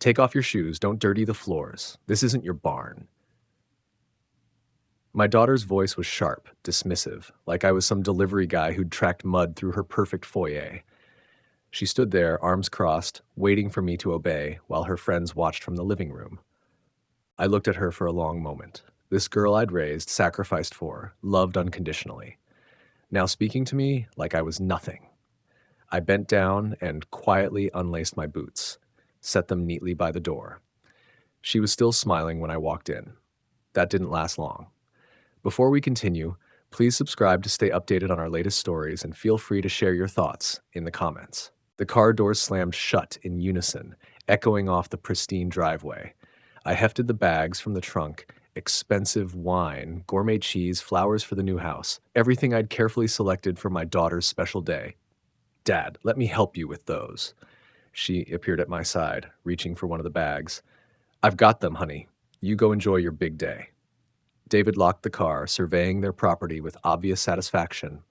Take off your shoes, don't dirty the floors. This isn't your barn. My daughter's voice was sharp, dismissive, like I was some delivery guy who'd tracked mud through her perfect foyer. She stood there, arms crossed, waiting for me to obey, while her friends watched from the living room. I looked at her for a long moment. This girl I'd raised, sacrificed for, loved unconditionally. Now speaking to me like I was nothing. I bent down and quietly unlaced my boots, set them neatly by the door. She was still smiling when I walked in. That didn't last long. Before we continue, please subscribe to stay updated on our latest stories and feel free to share your thoughts in the comments. The car doors slammed shut in unison, echoing off the pristine driveway. I hefted the bags from the trunk, expensive wine, gourmet cheese, flowers for the new house, everything I'd carefully selected for my daughter's special day. Dad, let me help you with those. She appeared at my side, reaching for one of the bags. I've got them, honey. You go enjoy your big day. David locked the car, surveying their property with obvious satisfaction.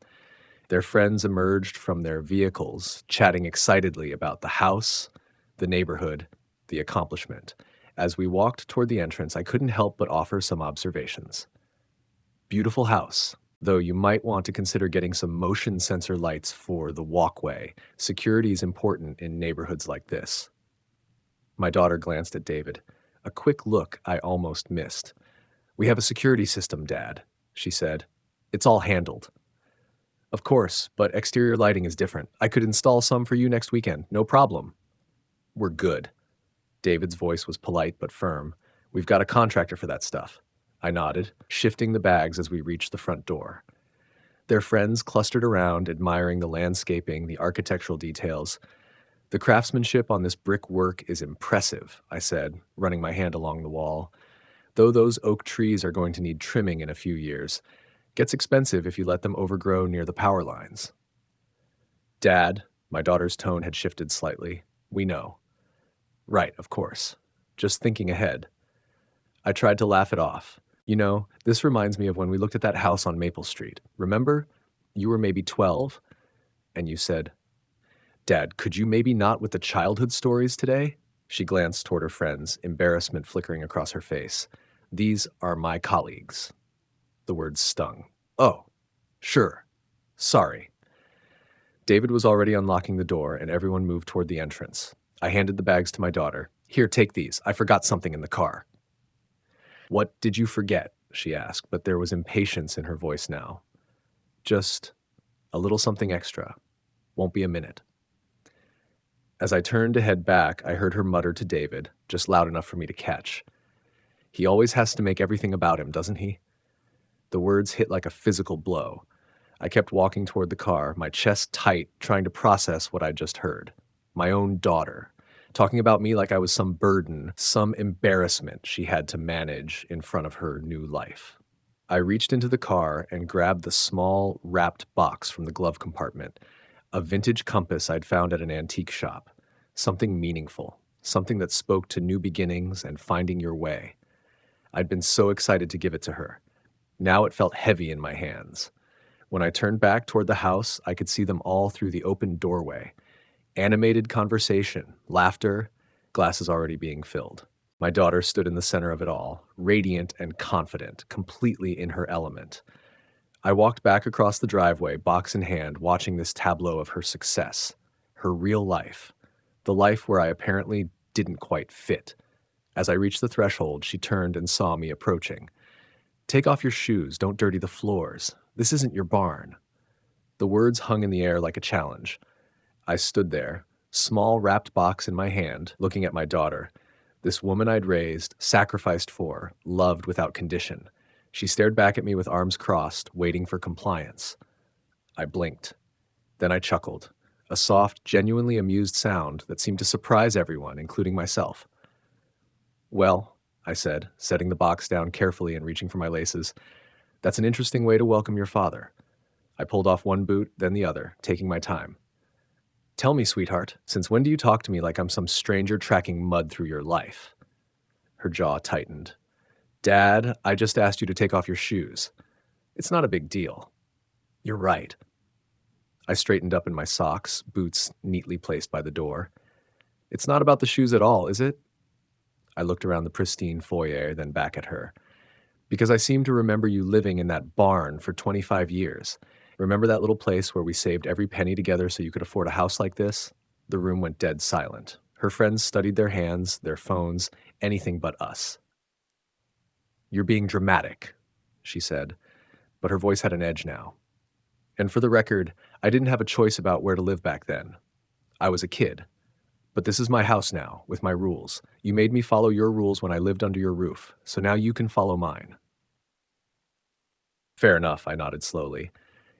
Their friends emerged from their vehicles, chatting excitedly about the house, the neighborhood, the accomplishment. As we walked toward the entrance, I couldn't help but offer some observations. Beautiful house, though you might want to consider getting some motion sensor lights for the walkway. Security is important in neighborhoods like this. My daughter glanced at David. A quick look I almost missed. We have a security system, Dad, she said. It's all handled. Of course, but exterior lighting is different. I could install some for you next weekend, no problem. We're good. David's voice was polite but firm. We've got a contractor for that stuff. I nodded, shifting the bags as we reached the front door. Their friends clustered around, admiring the landscaping, the architectural details. The craftsmanship on this brickwork is impressive, I said, running my hand along the wall. Though those oak trees are going to need trimming in a few years, gets expensive if you let them overgrow near the power lines. Dad, my daughter's tone had shifted slightly. We know. Right, of course. Just thinking ahead. I tried to laugh it off. You know, this reminds me of when we looked at that house on Maple Street. Remember? You were maybe 12, and you said, Dad, could you maybe not with the childhood stories today? She glanced toward her friends, embarrassment flickering across her face. These are my colleagues. The words stung. Oh, sure. Sorry. David was already unlocking the door, and everyone moved toward the entrance. I handed the bags to my daughter. Here, take these. I forgot something in the car. What did you forget? She asked, but there was impatience in her voice now. Just a little something extra. Won't be a minute. As I turned to head back, I heard her mutter to David, just loud enough for me to catch. He always has to make everything about him, doesn't he? The words hit like a physical blow. I kept walking toward the car, my chest tight, trying to process what I'd just heard. My own daughter, talking about me like I was some burden, some embarrassment she had to manage in front of her new life. I reached into the car and grabbed the small, wrapped box from the glove compartment, a vintage compass I'd found at an antique shop. Something meaningful, something that spoke to new beginnings and finding your way. I'd been so excited to give it to her. Now it felt heavy in my hands. When I turned back toward the house, I could see them all through the open doorway. Animated conversation, laughter, glasses already being filled. My daughter stood in the center of it all, radiant and confident, completely in her element. I walked back across the driveway, box in hand, watching this tableau of her success, her real life, the life where I apparently didn't quite fit. As I reached the threshold, she turned and saw me approaching. Take off your shoes, don't dirty the floors. This isn't your barn. The words hung in the air like a challenge. I stood there, small wrapped box in my hand, looking at my daughter. This woman I'd raised, sacrificed for, loved without condition. She stared back at me with arms crossed, waiting for compliance. I blinked. Then I chuckled, a soft, genuinely amused sound that seemed to surprise everyone, including myself. Well, I said, setting the box down carefully and reaching for my laces, that's an interesting way to welcome your father. I pulled off one boot, then the other, taking my time. Tell me, sweetheart, since when do you talk to me like I'm some stranger tracking mud through your life? Her jaw tightened. Dad, I just asked you to take off your shoes. It's not a big deal. You're right. I straightened up in my socks, boots neatly placed by the door. It's not about the shoes at all, is it? I looked around the pristine foyer, then back at her. Because I seem to remember you living in that barn for 25 years. Remember that little place where we saved every penny together so you could afford a house like this? The room went dead silent. Her friends studied their hands, their phones, anything but us. You're being dramatic, she said, but her voice had an edge now. And for the record, I didn't have a choice about where to live back then. I was a kid. But this is my house now, with my rules. You made me follow your rules when I lived under your roof, so now you can follow mine. Fair enough, I nodded slowly.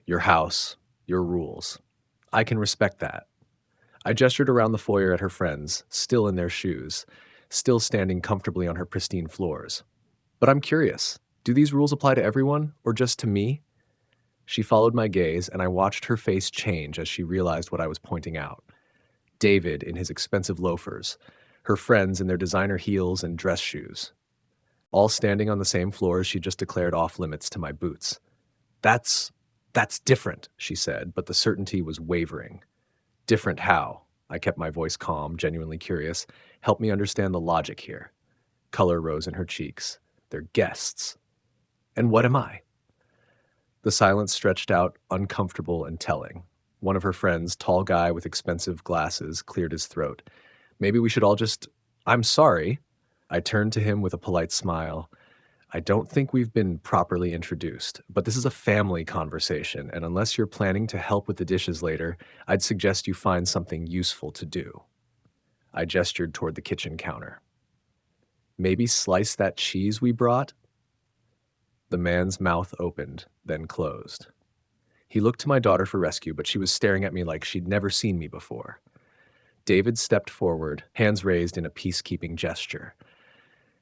Your house, your rules. I can respect that. I gestured around the foyer at her friends, still in their shoes, still standing comfortably on her pristine floors. But I'm curious, do these rules apply to everyone, or just to me? She followed my gaze, and I watched her face change as she realized what I was pointing out. David in his expensive loafers, her friends in their designer heels and dress shoes, all standing on the same floors she just declared off limits to my boots. That's different, she said, but the certainty was wavering. Different how? I kept my voice calm, genuinely curious. Help me understand the logic here. Color rose in her cheeks. They're guests. And what am I? The silence stretched out, uncomfortable and telling. One of her friends, tall guy with expensive glasses, cleared his throat. Maybe we should all just... I'm sorry. I turned to him with a polite smile. I don't think we've been properly introduced, but this is a family conversation, and unless you're planning to help with the dishes later, I'd suggest you find something useful to do. I gestured toward the kitchen counter. Maybe slice that cheese we brought? The man's mouth opened, then closed. He looked to my daughter for rescue, but she was staring at me like she'd never seen me before. David stepped forward, hands raised in a peacekeeping gesture.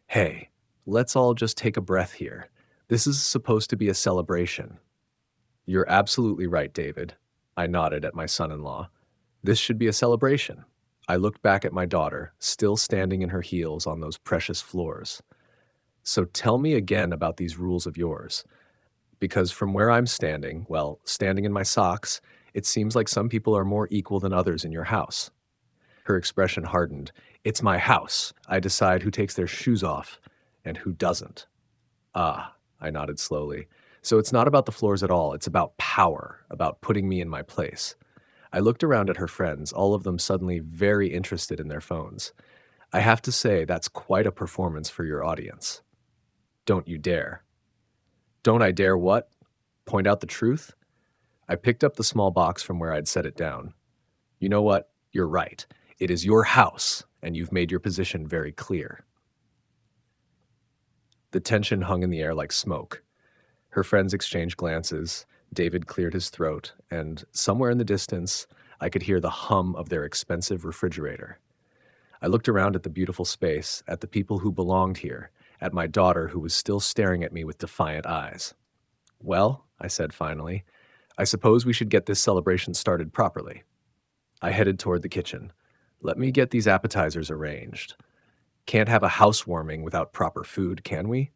Hey, let's all just take a breath here. This is supposed to be a celebration. You're absolutely right, David. I nodded at my son-in-law. This should be a celebration. I looked back at my daughter, still standing in her heels on those precious floors. So tell me again about these rules of yours. Because from where I'm standing, well, standing in my socks, it seems like some people are more equal than others in your house. Her expression hardened. It's my house. I decide who takes their shoes off and who doesn't. Ah, I nodded slowly. So it's not about the floors at all. It's about power, about putting me in my place. I looked around at her friends, all of them suddenly very interested in their phones. I have to say, that's quite a performance for your audience. Don't you dare. Don't I dare what? Point out the truth? I picked up the small box from where I'd set it down. You know what? You're right. It is your house, and you've made your position very clear. The tension hung in the air like smoke. Her friends exchanged glances. David cleared his throat, and somewhere in the distance, I could hear the hum of their expensive refrigerator. I looked around at the beautiful space, at the people who belonged here, at my daughter who was still staring at me with defiant eyes. Well, I said finally, I suppose we should get this celebration started properly. I headed toward the kitchen. Let me get these appetizers arranged. Can't have a housewarming without proper food, can we?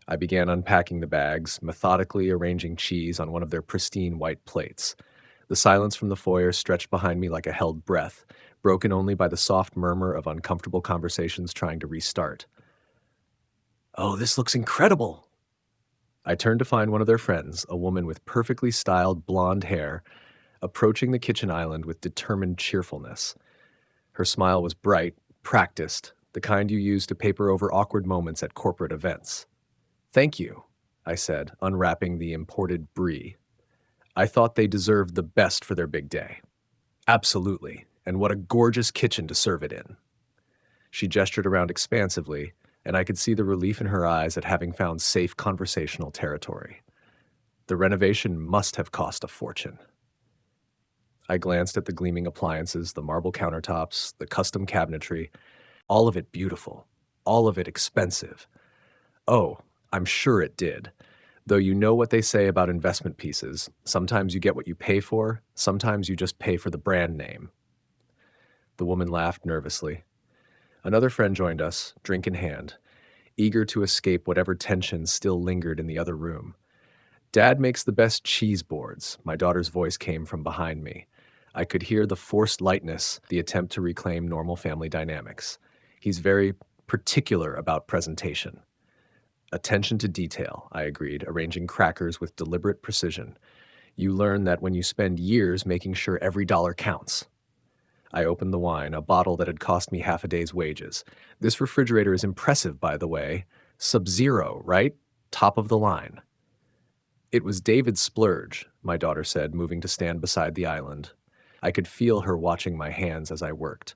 I began unpacking the bags, methodically arranging cheese on one of their pristine white plates. The silence from the foyer stretched behind me like a held breath, broken only by the soft murmur of uncomfortable conversations trying to restart. Oh, this looks incredible! I turned to find one of their friends, a woman with perfectly styled blonde hair, approaching the kitchen island with determined cheerfulness. Her smile was bright, practiced, the kind you use to paper over awkward moments at corporate events. Thank you, I said, unwrapping the imported brie. I thought they deserved the best for their big day. Absolutely, and what a gorgeous kitchen to serve it in. She gestured around expansively, and I could see the relief in her eyes at having found safe conversational territory. The renovation must have cost a fortune. I glanced at the gleaming appliances, the marble countertops, the custom cabinetry, all of it beautiful, all of it expensive. Oh, I'm sure it did. Though you know what they say about investment pieces, sometimes you get what you pay for, sometimes you just pay for the brand name. The woman laughed nervously. Another friend joined us, drink in hand, eager to escape whatever tension still lingered in the other room. Dad makes the best cheese boards, my daughter's voice came from behind me. I could hear the forced lightness, the attempt to reclaim normal family dynamics. He's very particular about presentation. Attention to detail, I agreed, arranging crackers with deliberate precision. You learn that when you spend years making sure every dollar counts. I opened the wine, a bottle that had cost me half a day's wages. This refrigerator is impressive, by the way. Sub-Zero, right? Top of the line. It was David's splurge, my daughter said, moving to stand beside the island. I could feel her watching my hands as I worked.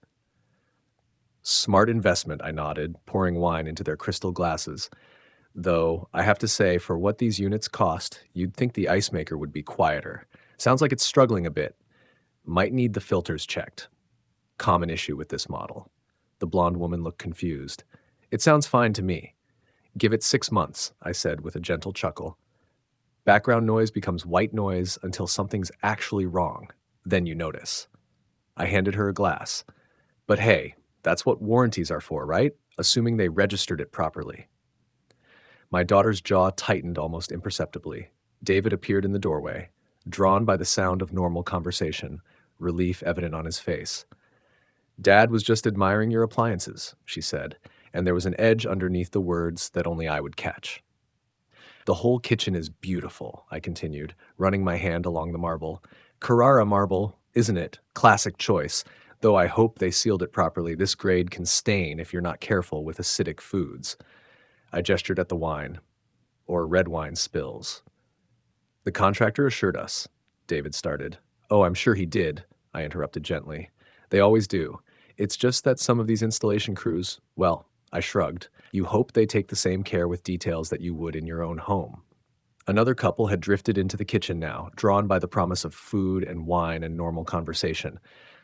Smart investment, I nodded, pouring wine into their crystal glasses. Though, I have to say, for what these units cost, you'd think the ice maker would be quieter. Sounds like it's struggling a bit. Might need the filters checked. Common issue with this model. The blonde woman looked confused. It sounds fine to me. Give it 6 months, I said with a gentle chuckle. Background noise becomes white noise until something's actually wrong. Then you notice. I handed her a glass. But hey, that's what warranties are for, right? Assuming they registered it properly. My daughter's jaw tightened almost imperceptibly. David appeared in the doorway, drawn by the sound of normal conversation, relief evident on his face. Dad was just admiring your appliances, she said, and there was an edge underneath the words that only I would catch. The whole kitchen is beautiful, I continued, running my hand along the marble. Carrara marble, isn't it? Classic choice. Though I hope they sealed it properly, this grade can stain if you're not careful with acidic foods. I gestured at the wine, or red wine spills. The contractor assured us, David started. Oh, I'm sure he did, I interrupted gently. They always do. It's just that some of these installation crews, well, I shrugged. You hope they take the same care with details that you would in your own home. Another couple had drifted into the kitchen now, drawn by the promise of food and wine and normal conversation.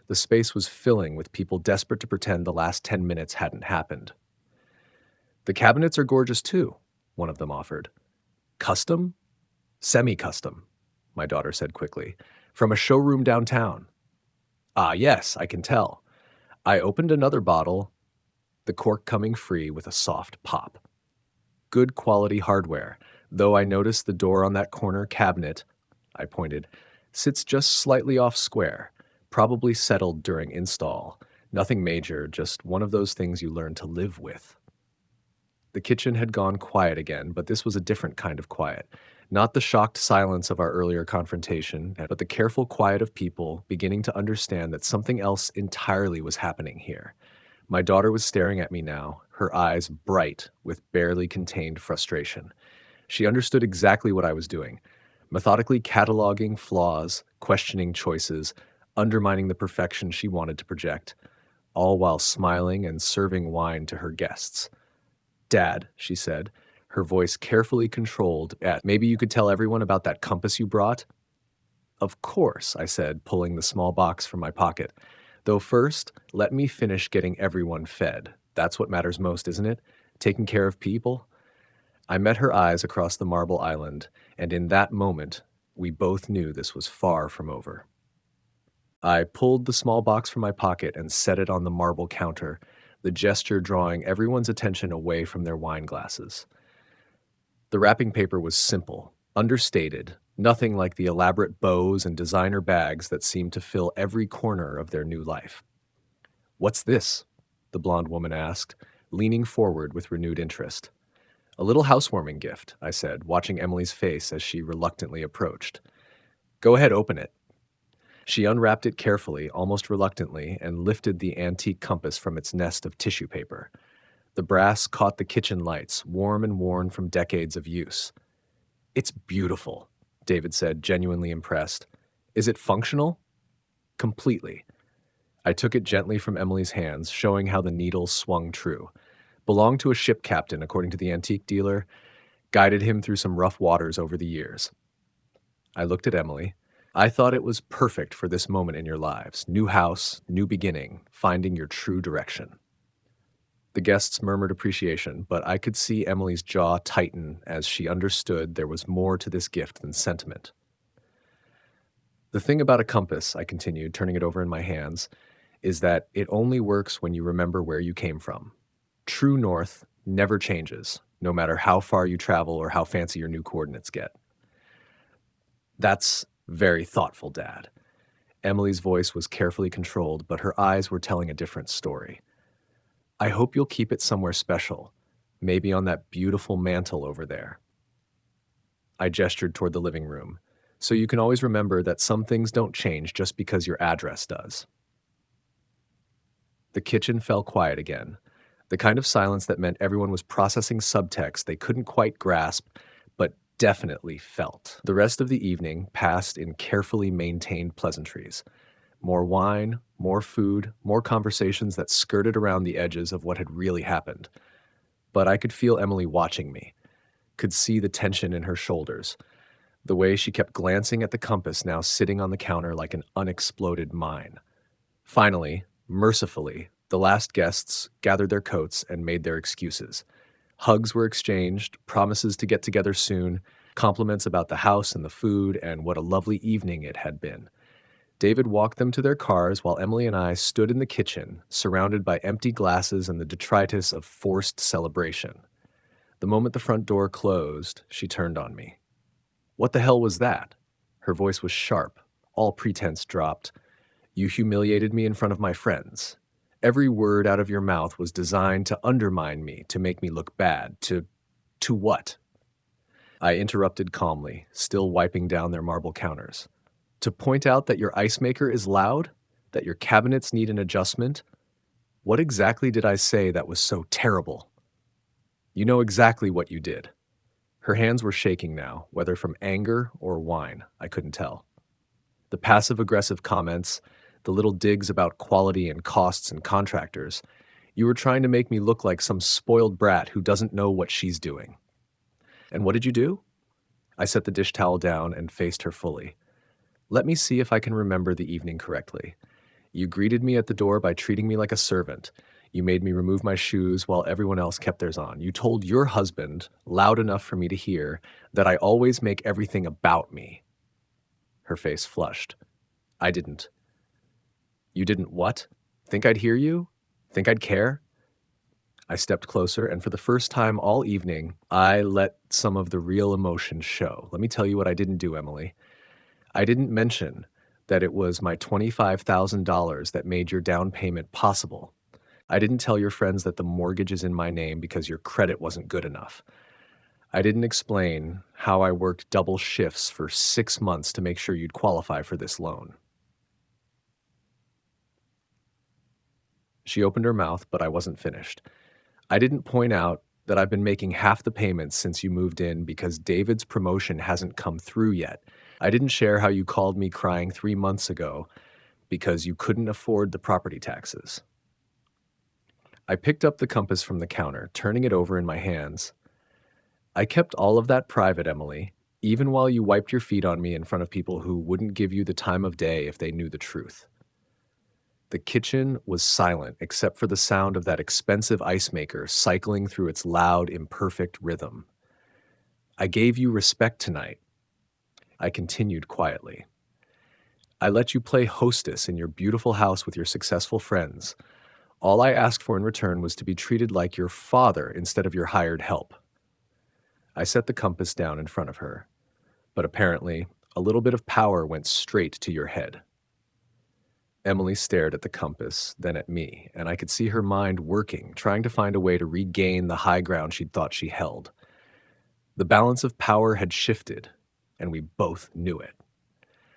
The space was filling with people desperate to pretend the last 10 minutes hadn't happened. The cabinets are gorgeous too, one of them offered. Custom? Semi-custom, my daughter said quickly. From a showroom downtown. Ah, yes, I can tell. I opened another bottle, the cork coming free with a soft pop. Good quality hardware, though I noticed the door on that corner cabinet, I pointed, sits just slightly off square, probably settled during install. Nothing major, just one of those things you learn to live with. The kitchen had gone quiet again, but this was a different kind of quiet. Not the shocked silence of our earlier confrontation, but the careful quiet of people beginning to understand that something else entirely was happening here. My daughter was staring at me now, her eyes bright with barely contained frustration. She understood exactly what I was doing, methodically cataloging flaws, questioning choices, undermining the perfection she wanted to project, all while smiling and serving wine to her guests. Dad, she said, her voice carefully controlled at, maybe you could tell everyone about that compass you brought? Of course, I said, pulling the small box from my pocket. Though first, let me finish getting everyone fed. That's what matters most, isn't it? Taking care of people? I met her eyes across the marble island, and in that moment, we both knew this was far from over. I pulled the small box from my pocket and set it on the marble counter, the gesture drawing everyone's attention away from their wine glasses. The wrapping paper was simple, understated, nothing like the elaborate bows and designer bags that seemed to fill every corner of their new life. "What's this?" the blonde woman asked, leaning forward with renewed interest. "A little housewarming gift," I said, watching Emily's face as she reluctantly approached. "Go ahead, open it." She unwrapped it carefully, almost reluctantly, and lifted the antique compass from its nest of tissue paper. The brass caught the kitchen lights, warm and worn from decades of use. "It's beautiful," David said, genuinely impressed. "Is it functional?" "Completely." I took it gently from Emily's hands, showing how the needle swung true. Belonged to a ship captain, according to the antique dealer. Guided him through some rough waters over the years. I looked at Emily. I thought it was perfect for this moment in your lives. New house, new beginning, finding your true direction. The guests murmured appreciation, but I could see Emily's jaw tighten as she understood there was more to this gift than sentiment. The thing about a compass, I continued, turning it over in my hands, is that it only works when you remember where you came from. True north never changes, no matter how far you travel or how fancy your new coordinates get. That's very thoughtful, Dad. Emily's voice was carefully controlled, but her eyes were telling a different story. I hope you'll keep it somewhere special, maybe on that beautiful mantle over there. I gestured toward the living room. So you can always remember that some things don't change just because your address does. The kitchen fell quiet again, the kind of silence that meant everyone was processing subtext they couldn't quite grasp, but definitely felt. The rest of the evening passed in carefully maintained pleasantries. More wine, more food, more conversations that skirted around the edges of what had really happened. But I could feel Emily watching me, could see the tension in her shoulders, the way she kept glancing at the compass now sitting on the counter like an unexploded mine. Finally, mercifully, the last guests gathered their coats and made their excuses. Hugs were exchanged, promises to get together soon, compliments about the house and the food, and what a lovely evening it had been. David walked them to their cars while Emily and I stood in the kitchen, surrounded by empty glasses and the detritus of forced celebration. The moment the front door closed, she turned on me. "What the hell was that?" Her voice was sharp, all pretense dropped. "You humiliated me in front of my friends. Every word out of your mouth was designed to undermine me, to make me look bad, to what?" I interrupted calmly, still wiping down their marble counters. "To point out that your ice maker is loud? That your cabinets need an adjustment? What exactly did I say that was so terrible? You know exactly what you did." Her hands were shaking now, whether from anger or wine, I couldn't tell. The passive-aggressive comments, the little digs about quality and costs and contractors. You were trying to make me look like some spoiled brat who doesn't know what she's doing. And what did you do? I set the dish towel down and faced her fully. Let me see if I can remember the evening correctly. You greeted me at the door by treating me like a servant. You made me remove my shoes while everyone else kept theirs on. You told your husband, loud enough for me to hear, that I always make everything about me. Her face flushed. I didn't. You didn't what? Think I'd hear you? Think I'd care? I stepped closer, and for the first time all evening, I let some of the real emotion show. Let me tell you what I didn't do, Emily. I didn't mention that it was my $25,000 that made your down payment possible. I didn't tell your friends that the mortgage is in my name because your credit wasn't good enough. I didn't explain how I worked double shifts for 6 months to make sure you'd qualify for this loan. She opened her mouth, but I wasn't finished. I didn't point out that I've been making half the payments since you moved in because David's promotion hasn't come through yet. I didn't share how you called me crying 3 months ago because you couldn't afford the property taxes. I picked up the compass from the counter, turning it over in my hands. I kept all of that private, Emily, even while you wiped your feet on me in front of people who wouldn't give you the time of day if they knew the truth. The kitchen was silent except for the sound of that expensive ice maker cycling through its loud, imperfect rhythm. I gave you respect tonight. I continued quietly. I let you play hostess in your beautiful house with your successful friends. All I asked for in return was to be treated like your father instead of your hired help. I set the compass down in front of her, but apparently a little bit of power went straight to your head. Emily stared at the compass, then at me, and I could see her mind working, trying to find a way to regain the high ground she'd thought she held. The balance of power had shifted, and we both knew it.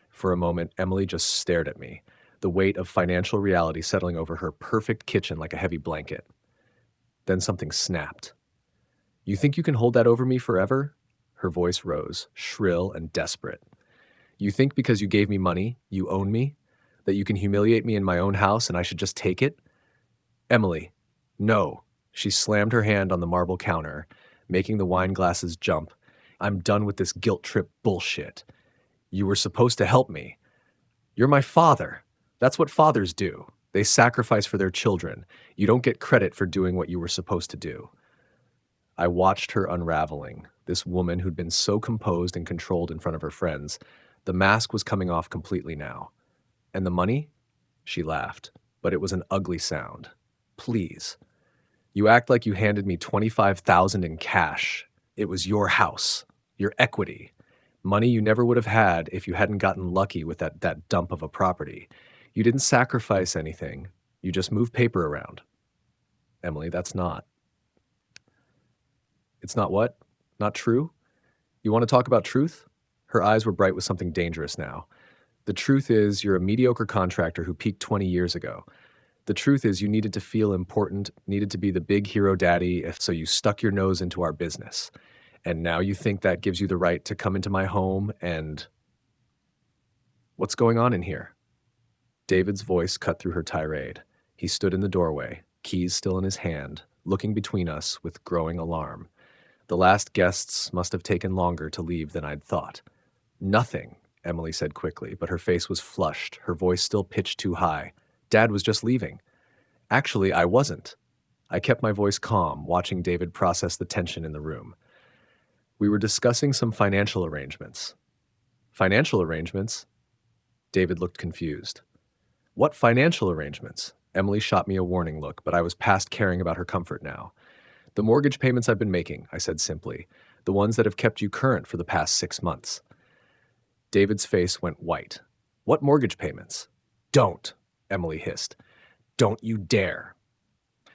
For a moment, Emily just stared at me, the weight of financial reality settling over her perfect kitchen like a heavy blanket. Then something snapped. "You think you can hold that over me forever?" Her voice rose, shrill and desperate. "You think because you gave me money, you own me? That you can humiliate me in my own house and I should just take it? Emily, no." She slammed her hand on the marble counter, making the wine glasses jump. "I'm done with this guilt trip bullshit. You were supposed to help me. You're my father. That's what fathers do. They sacrifice for their children. You don't get credit for doing what you were supposed to do." I watched her unraveling, this woman who'd been so composed and controlled in front of her friends. The mask was coming off completely now. "And the money?" She laughed, but it was an ugly sound. "Please. You act like you handed me $25,000 in cash. It was your house, your equity. Money you never would have had if you hadn't gotten lucky with that dump of a property. You didn't sacrifice anything. You just moved paper around." Emily, that's not. It's not what? Not true? You want to talk about truth? Her eyes were bright with something dangerous now. The truth is, you're a mediocre contractor who peaked 20 years ago. The truth is, you needed to feel important, needed to be the big hero daddy, so you stuck your nose into our business. And now you think that gives you the right to come into my home and... What's going on in here? David's voice cut through her tirade. He stood in the doorway, keys still in his hand, looking between us with growing alarm. The last guests must have taken longer to leave than I'd thought. Nothing, Emily said quickly, but her face was flushed, her voice still pitched too high. Dad was just leaving. Actually, I wasn't. I kept my voice calm, watching David process the tension in the room. We were discussing some financial arrangements. Financial arrangements? David looked confused. What financial arrangements? Emily shot me a warning look, but I was past caring about her comfort now. The mortgage payments I've been making, I said simply. The ones that have kept you current for the past 6 months. David's face went white. What mortgage payments? Don't, Emily hissed. Don't you dare.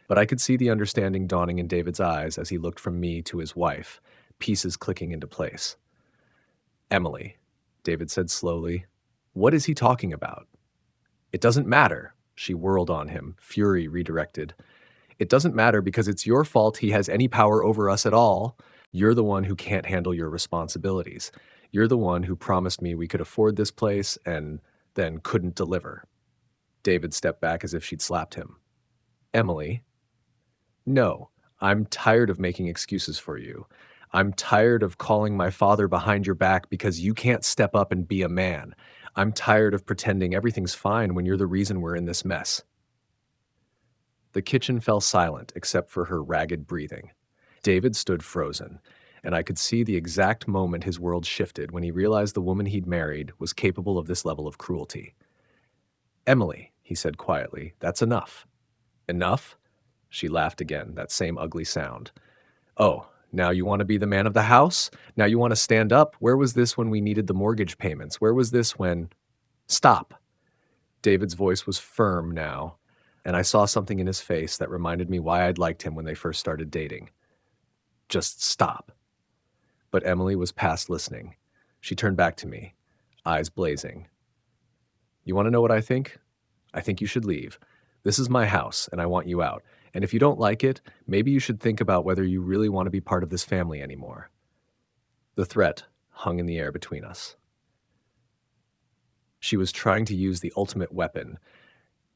But I could see the understanding dawning in David's eyes as he looked from me to his wife, pieces clicking into place. Emily, David said slowly, what is he talking about? It doesn't matter, she whirled on him, fury redirected. It doesn't matter because it's your fault he has any power over us at all. You're the one who can't handle your responsibilities. You're the one who promised me we could afford this place and then couldn't deliver. David stepped back as if she'd slapped him. Emily, no, I'm tired of making excuses for you. I'm tired of calling my father behind your back because you can't step up and be a man. I'm tired of pretending everything's fine when you're the reason we're in this mess. The kitchen fell silent except for her ragged breathing. David stood frozen, and I could see the exact moment his world shifted when he realized the woman he'd married was capable of this level of cruelty. Emily, he said quietly, that's enough. Enough? She laughed again, that same ugly sound. Oh, now you want to be the man of the house? Now you want to stand up? Where was this when we needed the mortgage payments? Where was this when... Stop. David's voice was firm now, and I saw something in his face that reminded me why I'd liked him when they first started dating. Just stop. But Emily was past listening. She turned back to me, eyes blazing. You want to know what I think? I think you should leave. This is my house, and I want you out. And if you don't like it, maybe you should think about whether you really want to be part of this family anymore. The threat hung in the air between us. She was trying to use the ultimate weapon,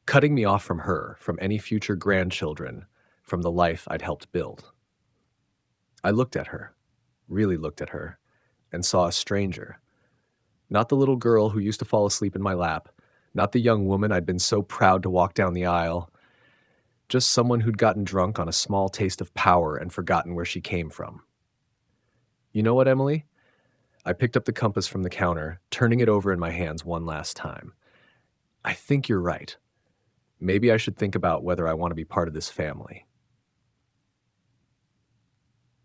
cutting me off from her, from any future grandchildren, from the life I'd helped build. I looked at her, really looked at her, and saw a stranger. Not the little girl who used to fall asleep in my lap, not the young woman I'd been so proud to walk down the aisle, just someone who'd gotten drunk on a small taste of power and forgotten where she came from. You know what, Emily? I picked up the compass from the counter, turning it over in my hands one last time. I think you're right. Maybe I should think about whether I want to be part of this family.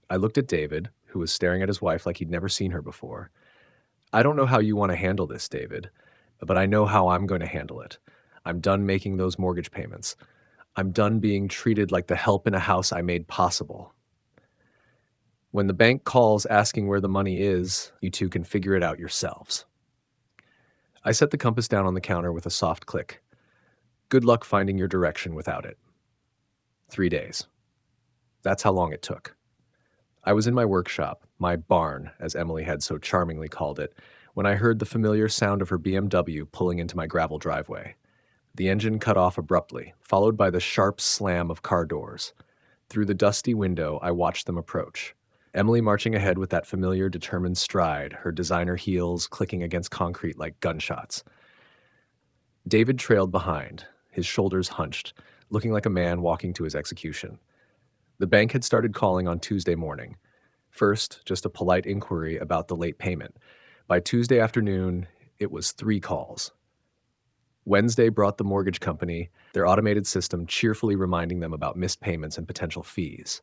I looked at David, who was staring at his wife like he'd never seen her before. I don't know how you want to handle this, David, but I know how I'm going to handle it. I'm done making those mortgage payments. I'm done being treated like the help in a house I made possible. When the bank calls asking where the money is, you two can figure it out yourselves. I set the compass down on the counter with a soft click. Good luck finding your direction without it. 3 days. That's how long it took. I was in my workshop, my barn, as Emily had so charmingly called it, when I heard the familiar sound of her BMW pulling into my gravel driveway. The engine cut off abruptly, followed by the sharp slam of car doors. Through the dusty window, I watched them approach. Emily marching ahead with that familiar, determined stride, her designer heels clicking against concrete like gunshots. David trailed behind, his shoulders hunched, looking like a man walking to his execution. The bank had started calling on Tuesday morning. First, just a polite inquiry about the late payment. By Tuesday afternoon, it was 3 calls. Wednesday brought the mortgage company, their automated system cheerfully reminding them about missed payments and potential fees.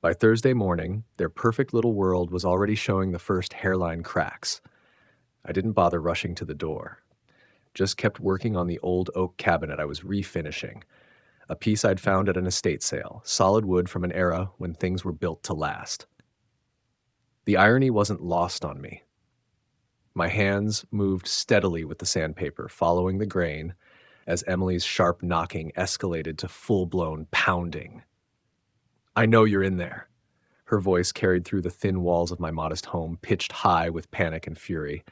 By Thursday morning, their perfect little world was already showing the first hairline cracks. I didn't bother rushing to the door. Just kept working on the old oak cabinet I was refinishing. a piece I'd found at an estate sale, solid wood from an era when things were built to last. The irony wasn't lost on me. My hands moved steadily with the sandpaper, following the grain, as Emily's sharp knocking escalated to full-blown pounding. "I know you're in there." Her voice carried through the thin walls of my modest home, pitched high with panic and fury.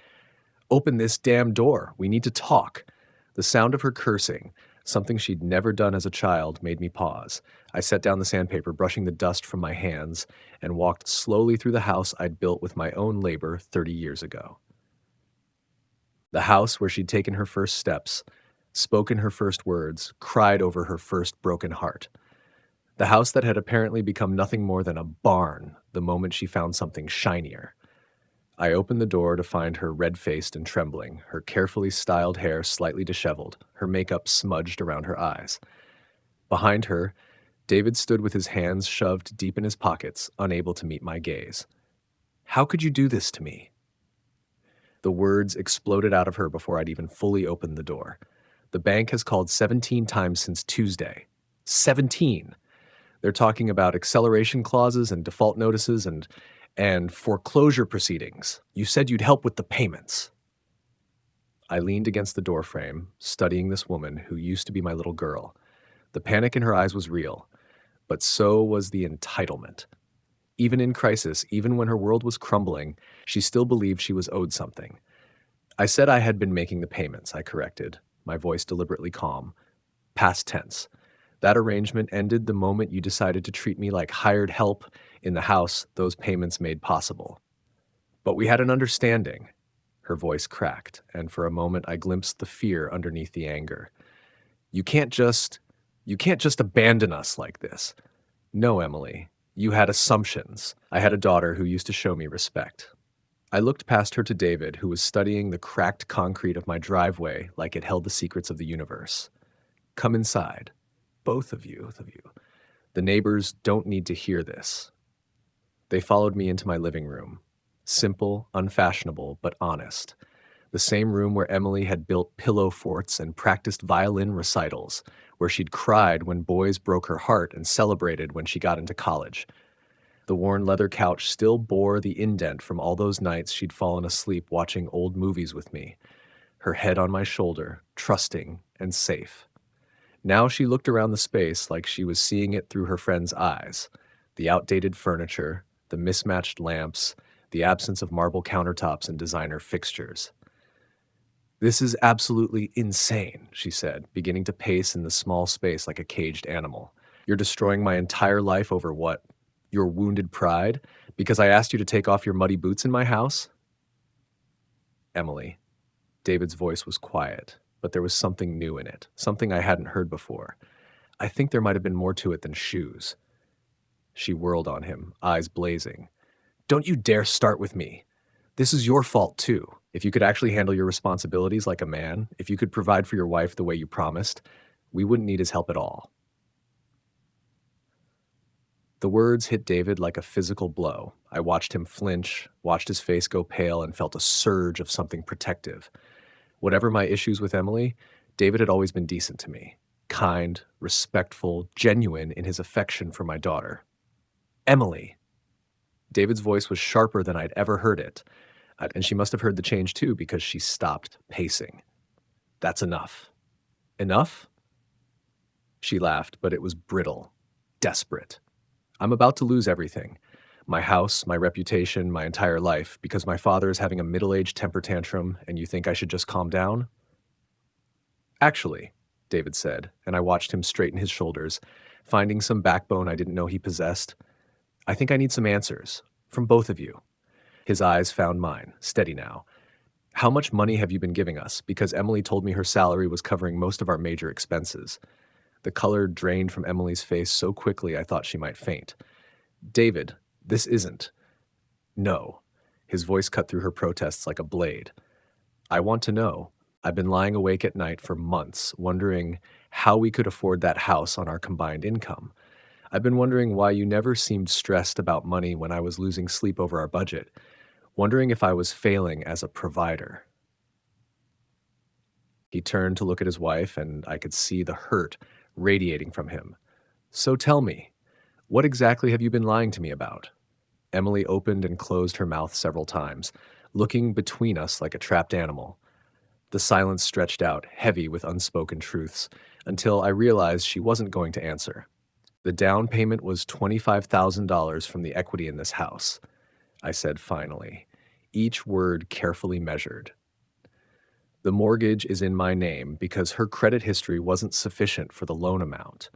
"Open this damn door. We need to talk." The sound of her cursing, something she'd never done as a child, made me pause. I set down the sandpaper, brushing the dust from my hands, and walked slowly through the house I'd built with my own labor 30 years ago. The house where she'd taken her first steps, spoken her first words, cried over her first broken heart. The house that had apparently become nothing more than a barn the moment she found something shinier. I opened the door to find her red-faced and trembling, her carefully styled hair slightly disheveled, her makeup smudged around her eyes. Behind her, David stood with his hands shoved deep in his pockets, unable to meet my gaze. "How could you do this to me?" The words exploded out of her before I'd even fully opened the door. "The bank has called 17 times since Tuesday. 17! They're talking about acceleration clauses and default notices and foreclosure proceedings. You said you'd help with the payments." I leaned against the doorframe, studying this woman who used to be my little girl. The panic in her eyes was real, but so was the entitlement. Even in crisis, even when her world was crumbling, she still believed she was owed something. "I said I had been making the payments," I corrected, my voice deliberately calm. Past tense. "That arrangement ended the moment you decided to treat me like hired help in the house those payments made possible. But we had an understanding." Her voice cracked, and for a moment I glimpsed the fear underneath the anger. You can't just abandon us like this." "No, Emily. You had assumptions. I had a daughter who used to show me respect." I looked past her to David, who was studying the cracked concrete of my driveway like it held the secrets of the universe. "Come inside. Both of you. The neighbors don't need to hear this." They followed me into my living room. Simple, unfashionable, but honest. The same room where Emily had built pillow forts and practiced violin recitals, where she'd cried when boys broke her heart and celebrated when she got into college. The worn leather couch still bore the indent from all those nights she'd fallen asleep watching old movies with me, her head on my shoulder, trusting and safe. Now she looked around the space like she was seeing it through her friend's eyes. The outdated furniture, the mismatched lamps, the absence of marble countertops and designer fixtures. "This is absolutely insane," she said, beginning to pace in the small space like a caged animal. "You're destroying my entire life over what? Your wounded pride? Because I asked you to take off your muddy boots in my house?" "Emily." David's voice was quiet, but there was something new in it, something I hadn't heard before. "I think there might have been more to it than shoes." She whirled on him, eyes blazing. "Don't you dare start with me. This is your fault, too. If you could actually handle your responsibilities like a man, if you could provide for your wife the way you promised, we wouldn't need his help at all." The words hit David like a physical blow. I watched him flinch, watched his face go pale, and felt a surge of something protective. Whatever my issues with Emily, David had always been decent to me. Kind, respectful, genuine in his affection for my daughter. "Emily." David's voice was sharper than I'd ever heard it, and she must have heard the change too because she stopped pacing. "That's enough." "Enough?" She laughed, but it was brittle, desperate. "I'm about to lose everything. My house, my reputation, my entire life, because my father is having a middle-aged temper tantrum, and you think I should just calm down?" "Actually," David said, and I watched him straighten his shoulders, finding some backbone I didn't know he possessed. "I think I need some answers. From both of you." His eyes found mine, steady now. "How much money have you been giving us? Because Emily told me her salary was covering most of our major expenses." The color drained from Emily's face so quickly I thought she might faint. "David, this isn't." "No." His voice cut through her protests like a blade. "I want to know. I've been lying awake at night for months, wondering how we could afford that house on our combined income. I've been wondering why you never seemed stressed about money when I was losing sleep over our budget, wondering if I was failing as a provider." He turned to look at his wife, and I could see the hurt radiating from him. So tell me, what exactly have you been lying to me about? Emily opened and closed her mouth several times, looking between us like a trapped animal. The silence stretched out, heavy with unspoken truths, until I realized she wasn't going to answer. The down payment was $25,000 from the equity in this house, I said finally, each word carefully measured. The mortgage is in my name because her credit history wasn't sufficient for the loan amount.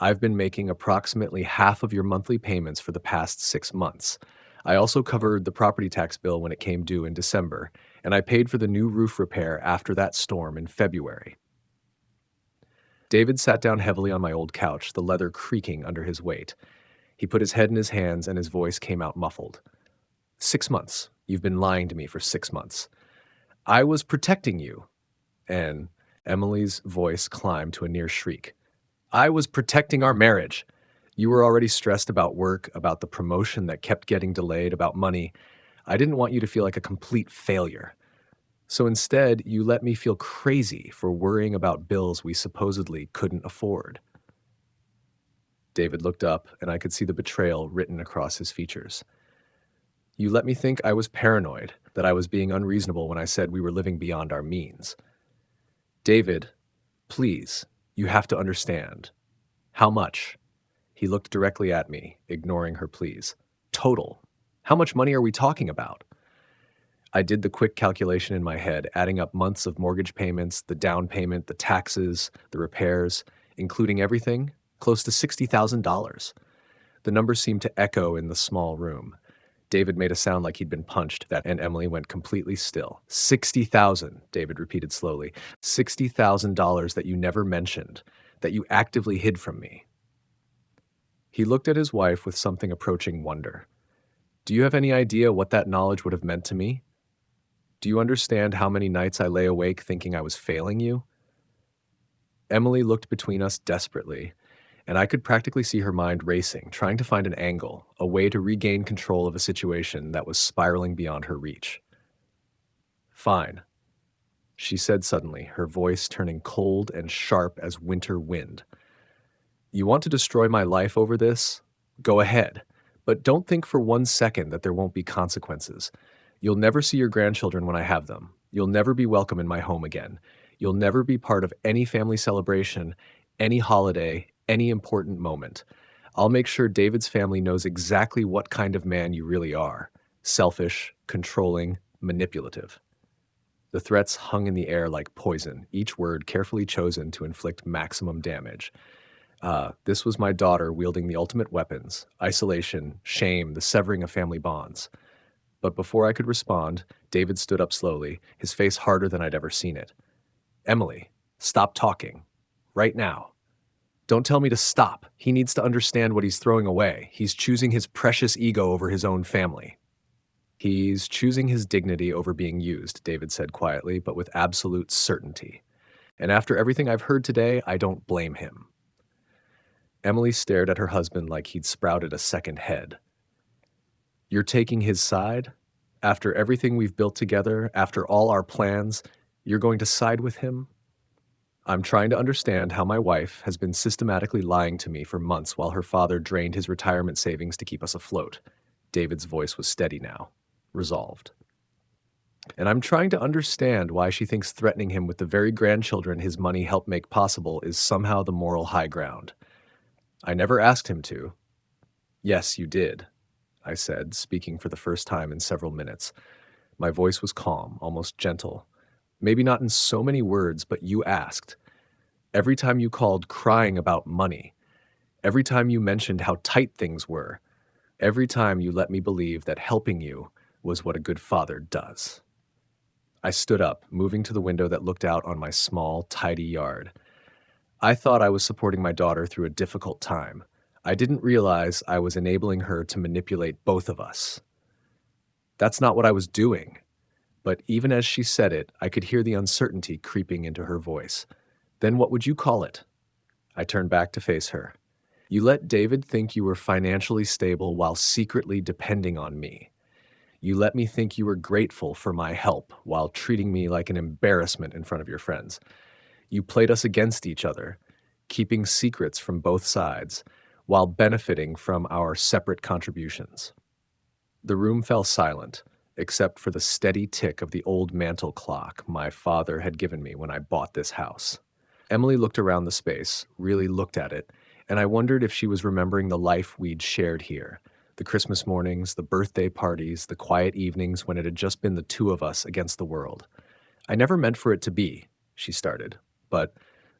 I've been making approximately half of your monthly payments for the past 6 months. I also covered the property tax bill when it came due in December, and I paid for the new roof repair after that storm in February. David sat down heavily on my old couch, the leather creaking under his weight. He put his head in his hands and his voice came out muffled. 6 months. You've been lying to me for 6 months. I was protecting you. And Emily's voice climbed to a near shriek. I was protecting our marriage. You were already stressed about work, about the promotion that kept getting delayed, about money. I didn't want you to feel like a complete failure. So instead, you let me feel crazy for worrying about bills we supposedly couldn't afford. David looked up, and I could see the betrayal written across his features. You let me think I was paranoid, that I was being unreasonable when I said we were living beyond our means. David, please, you have to understand. How much? He looked directly at me, ignoring her pleas. Total. How much money are we talking about? I did the quick calculation in my head, adding up months of mortgage payments, the down payment, the taxes, the repairs, including everything, close to $60,000. The number seemed to echo in the small room. David made a sound like he'd been punched, and Emily went completely still. 60,000, David repeated slowly. $60,000 that you never mentioned, that you actively hid from me. He looked at his wife with something approaching wonder. Do you have any idea what that knowledge would have meant to me? Do you understand how many nights I lay awake thinking I was failing you? Emily looked between us desperately, and I could practically see her mind racing, trying to find an angle, a way to regain control of a situation that was spiraling beyond her reach. Fine, she said suddenly, her voice turning cold and sharp as winter wind. You want to destroy my life over this? Go ahead, but don't think for 1 second that there won't be consequences. You'll never see your grandchildren when I have them. You'll never be welcome in my home again. You'll never be part of any family celebration, any holiday, any important moment. I'll make sure David's family knows exactly what kind of man you really are. Selfish, controlling, manipulative. The threats hung in the air like poison, each word carefully chosen to inflict maximum damage. This was my daughter wielding the ultimate weapons: isolation, shame, the severing of family bonds. But before I could respond, David stood up slowly, his face harder than I'd ever seen it. Emily, stop talking. Right now. Don't tell me to stop. He needs to understand what he's throwing away. He's choosing his precious ego over his own family. He's choosing his dignity over being used, David said quietly, but with absolute certainty. And after everything I've heard today, I don't blame him. Emily stared at her husband like he'd sprouted a second head. You're taking his side? After everything we've built together, after all our plans, you're going to side with him? I'm trying to understand how my wife has been systematically lying to me for months while her father drained his retirement savings to keep us afloat. David's voice was steady now, resolved. And I'm trying to understand why she thinks threatening him with the very grandchildren his money helped make possible is somehow the moral high ground. I never asked him to. Yes, you did, I said, speaking for the first time in several minutes. My voice was calm, almost gentle. Maybe not in so many words, but you asked. Every time you called crying about money. Every time you mentioned how tight things were. Every time you let me believe that helping you was what a good father does. I stood up, moving to the window that looked out on my small, tidy yard. I thought I was supporting my daughter through a difficult time. I didn't realize I was enabling her to manipulate both of us. That's not what I was doing. But even as she said it, I could hear the uncertainty creeping into her voice. Then what would you call it? I turned back to face her. You let David think you were financially stable while secretly depending on me. You let me think you were grateful for my help while treating me like an embarrassment in front of your friends. You played us against each other. keeping secrets from both sides while benefiting from our separate contributions. The room fell silent, except for the steady tick of the old mantel clock my father had given me when I bought this house. Emily looked around the space, really looked at it, and I wondered if she was remembering the life we'd shared here. The Christmas mornings, the birthday parties, the quiet evenings when it had just been the two of us against the world. I never meant for it to be, she started, but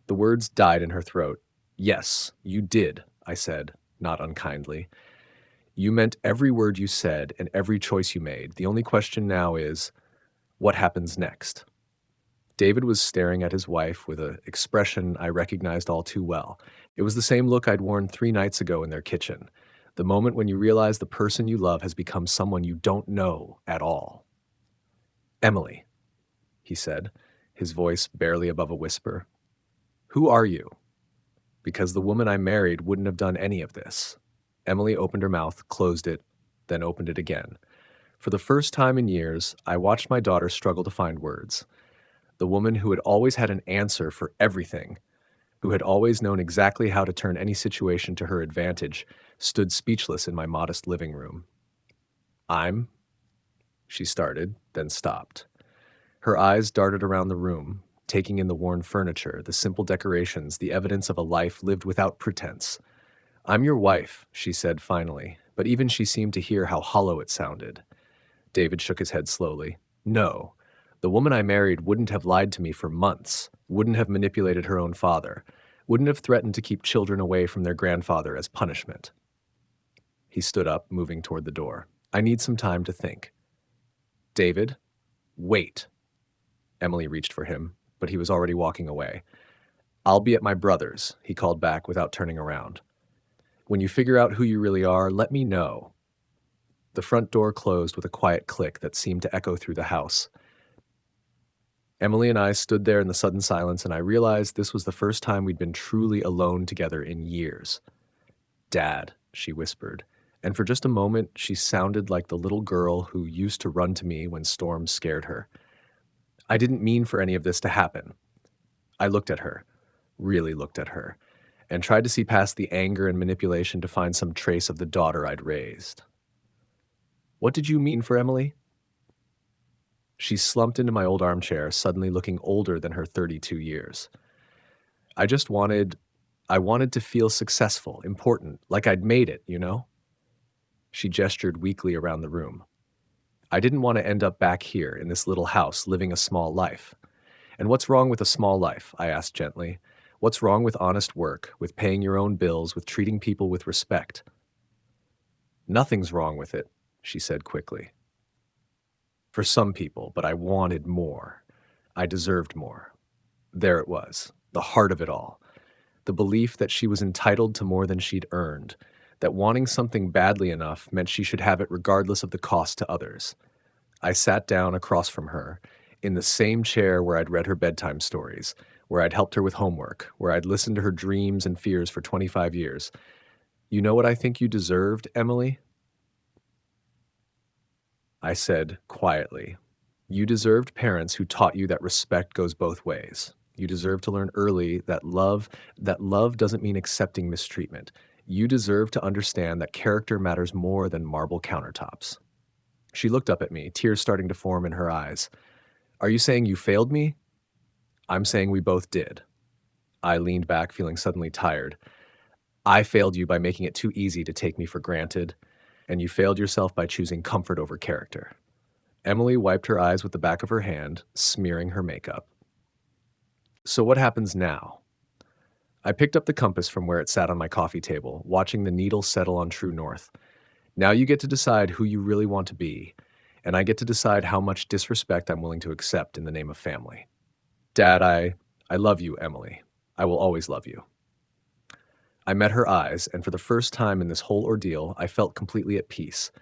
the words died in her throat. Yes, you did, I said, not unkindly. You meant every word you said and every choice you made. The only question now is, what happens next? David was staring at his wife with an expression I recognized all too well. It was the same look I'd worn 3 nights ago in their kitchen. The moment when you realize the person you love has become someone you don't know at all. Emily, he said, his voice barely above a whisper. Who are you? Because the woman I married wouldn't have done any of this. Emily opened her mouth, closed it, then opened it again. For the first time in years, I watched my daughter struggle to find words. The woman who had always had an answer for everything, who had always known exactly how to turn any situation to her advantage, stood speechless in my modest living room. She started, then stopped. Her eyes darted around the room, taking in the worn furniture, the simple decorations, the evidence of a life lived without pretense. I'm your wife, she said finally, but even she seemed to hear how hollow it sounded. David shook his head slowly. No. The woman I married wouldn't have lied to me for months, wouldn't have manipulated her own father, wouldn't have threatened to keep children away from their grandfather as punishment. He stood up, moving toward the door. I need some time to think. David, wait. Emily reached for him, but he was already walking away. I'll be at my brother's, he called back without turning around. When you figure out who you really are, let me know. The front door closed with a quiet click that seemed to echo through the house. Emily and I stood there in the sudden silence, and I realized this was the first time we'd been truly alone together in years. Dad, she whispered, and for just a moment she sounded like the little girl who used to run to me when storms scared her. I didn't mean for any of this to happen. I looked at her, really looked at her, and tried to see past the anger and manipulation to find some trace of the daughter I'd raised. What did you mean for Emily? She slumped into my old armchair, suddenly looking older than her 32 years. I wanted to feel successful, important, like I'd made it, you know? She gestured weakly around the room. I didn't want to end up back here in this little house living a small life. And what's wrong with a small life? I asked gently. What's wrong with honest work, with paying your own bills, with treating people with respect? Nothing's wrong with it, she said quickly. For some people, but I wanted more. I deserved more. There it was, the heart of it all. The belief that she was entitled to more than she'd earned, that wanting something badly enough meant she should have it regardless of the cost to others. I sat down across from her, in the same chair where I'd read her bedtime stories, where I'd helped her with homework, where I'd listened to her dreams and fears for 25 years. You know what I think you deserved, Emily? I said quietly, you deserved parents who taught you that respect goes both ways. You deserve to learn early that love doesn't mean accepting mistreatment. You deserve to understand that character matters more than marble countertops. She looked up at me, tears starting to form in her eyes. Are you saying you failed me? I'm saying we both did. I leaned back, feeling suddenly tired. I failed you by making it too easy to take me for granted, and you failed yourself by choosing comfort over character. Emily wiped her eyes with the back of her hand, smearing her makeup. So what happens now? I picked up the compass from where it sat on my coffee table, watching the needle settle on true north. Now you get to decide who you really want to be, and I get to decide how much disrespect I'm willing to accept in the name of family. Dad, I love you, Emily. I will always love you. I met her eyes, and for the first time in this whole ordeal, I felt completely at peace.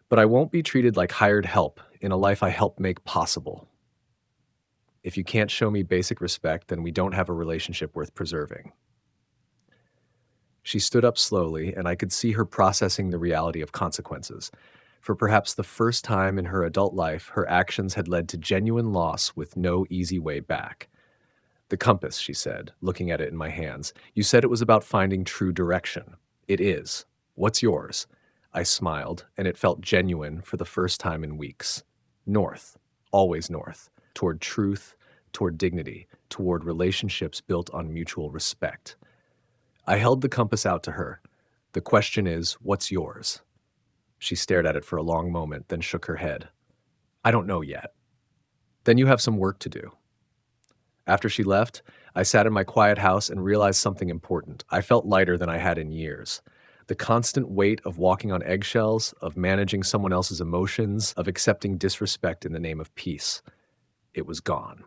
But I won't be treated like hired help in a life I helped make possible. If you can't show me basic respect, then we don't have a relationship worth preserving. She stood up slowly, and I could see her processing the reality of consequences. For perhaps the first time in her adult life, her actions had led to genuine loss with no easy way back. The compass, she said, looking at it in my hands. You said it was about finding true direction. It is. What's yours? I smiled, and it felt genuine for the first time in weeks. North. Always north. Toward truth, toward dignity, toward relationships built on mutual respect. I held the compass out to her. The question is, what's yours? She stared at it for a long moment, then shook her head. I don't know yet. Then you have some work to do. After she left, I sat in my quiet house and realized something important. I felt lighter than I had in years. The constant weight of walking on eggshells, of managing someone else's emotions, of accepting disrespect in the name of peace. It was gone.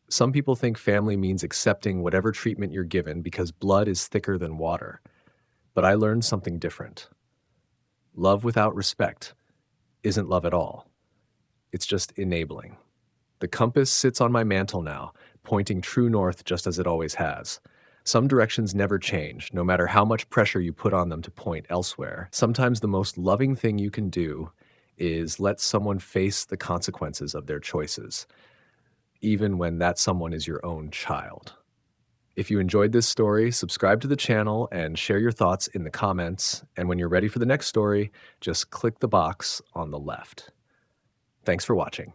Some people think family means accepting whatever treatment you're given because blood is thicker than water. But I learned something different. Love without respect isn't love at all. It's just enabling. The compass sits on my mantle now, pointing true north just as it always has. Some directions never change, no matter how much pressure you put on them to point elsewhere. Sometimes the most loving thing you can do is let someone face the consequences of their choices, even when that someone is your own child. If you enjoyed this story, subscribe to the channel and share your thoughts in the comments. And when you're ready for the next story, just click the box on the left. Thanks for watching.